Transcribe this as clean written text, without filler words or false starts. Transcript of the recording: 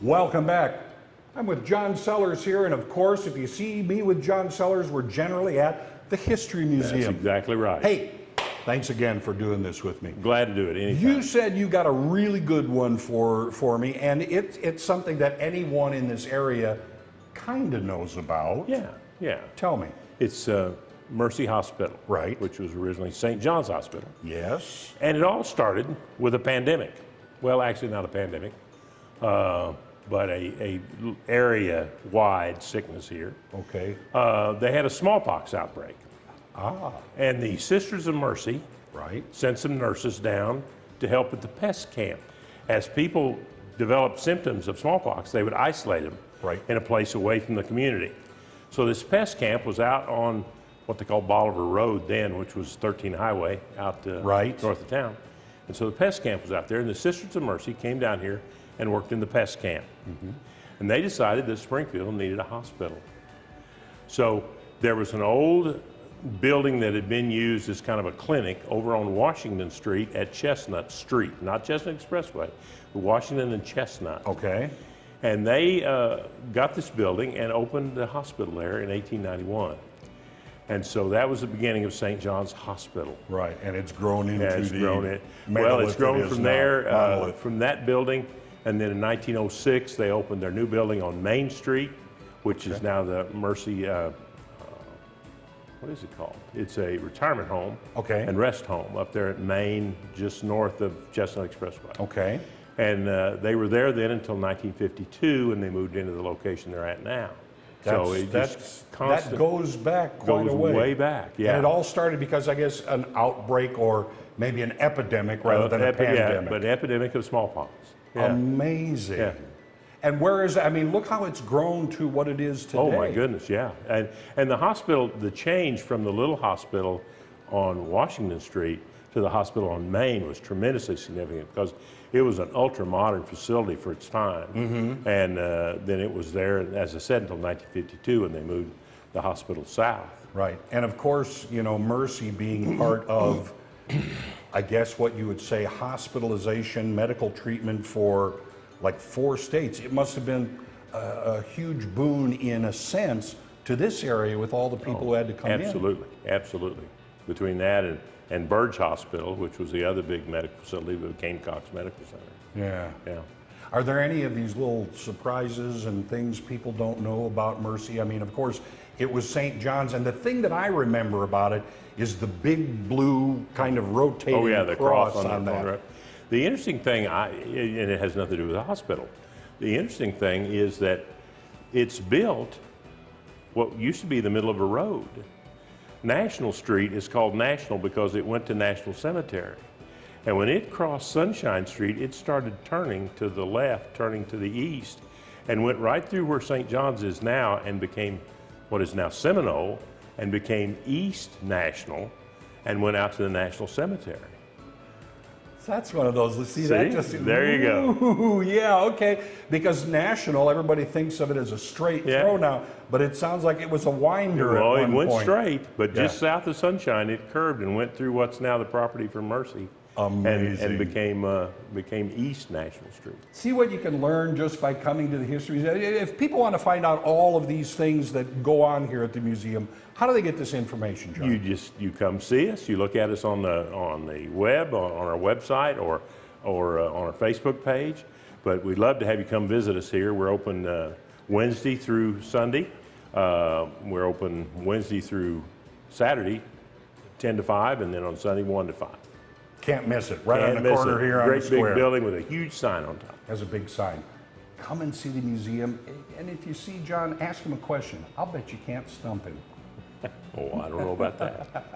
Welcome back. I'm with John Sellers here, and of course, if you see me with John Sellers, we're generally at the History Museum. That's exactly right. Hey, thanks again for doing this with me. Glad to do it anytime. You said you got a really good one for me, and it's something that anyone in this area kind of knows about. Yeah. Tell me. It's Mercy Hospital, right? Which was originally St. John's Hospital. Yes. And it all started with a pandemic. Well, actually not a pandemic, but a area-wide sickness here. Okay. They had a smallpox outbreak. And the Sisters of Mercy sent some nurses down to help at the pest camp. As people developed symptoms of smallpox, they would isolate them in a place away from the community. So this pest camp was out on what they call Bolivar Road then, which was 13 Highway out north of town. And so the pest camp was out there, and the Sisters of Mercy came down here and worked in the pest camp. And they decided that Springfield needed a hospital. So there was an old building that had been used as kind of a clinic over on Washington Street at Chestnut Street, not Chestnut Expressway, but Washington and Chestnut. Okay. And they got this building and opened the hospital there in 1891. And so that was the beginning of St. John's Hospital. Right, and it's grown into it's grown from there, from that building. And then in 1906, they opened their new building on Main Street, which is now the Mercy, what is it called? It's a retirement home and rest home up there at Main, just north of Chestnut Expressway. Okay. And they were there then until 1952, and they moved into the location they're at now. That goes back quite a way. Way back, yeah. And it all started because, I guess, an outbreak or maybe an epidemic rather than a pandemic. Yeah, but an epidemic of smallpox. Yeah. Amazing. Yeah. And where is, I mean, look how it's grown to what it is today. Oh my goodness, yeah. And the hospital, the change from the little hospital on Washington Street to the hospital on Main was tremendously significant because it was an ultra-modern facility for its time. And then it was there, as I said, until 1952 when they moved the hospital south. Right. And of course, you know, Mercy being part of, I guess what you would say, hospitalization, medical treatment for like 4 states. It must have been a huge boon in a sense to this area with all the people who had to come in. Absolutely. Between that and Burge Hospital, which was the other big medical facility, the Cox Medical Center. Yeah. Are there any of these little surprises and things people don't know about Mercy? I mean, of course, it was St. John's, and the thing that I remember about it is the big blue kind of rotating the cross on that. Right. The interesting thing, and it has nothing to do with the hospital, the interesting thing is that it's built what used to be the middle of a road. National Street is called National because it went to National Cemetery. And when it crossed Sunshine Street, it started turning to the left, turning to the east, and went right through where St. John's is now and became what is now Seminole, and became East National, and went out to the National Cemetery. That's one of those. See that just there you go. Yeah, okay. Because National, everybody thinks of it as a straight throw now, but it sounds like it was a winder at one point. Well, it went straight, but just south of Sunshine, it curved and went through what's now the property for Mercy. Amazing. And became East National Street. See what you can learn just by coming to the History Museum. If people want to find out all of these things that go on here at the museum, how do they get this information, John? You come see us. You look at us on the web, on our website, or on our Facebook page. But we'd love to have you come visit us here. We're open Wednesday through Sunday. We're open Wednesday through Saturday, 10 to 5, and then on Sunday, 1 to 5. Can't miss it. Right on the corner here on the square. Great big building with a huge sign on top. Has a big sign. Come and see the museum. And if you see John, ask him a question. I'll bet you can't stump him. Oh, I don't know about that.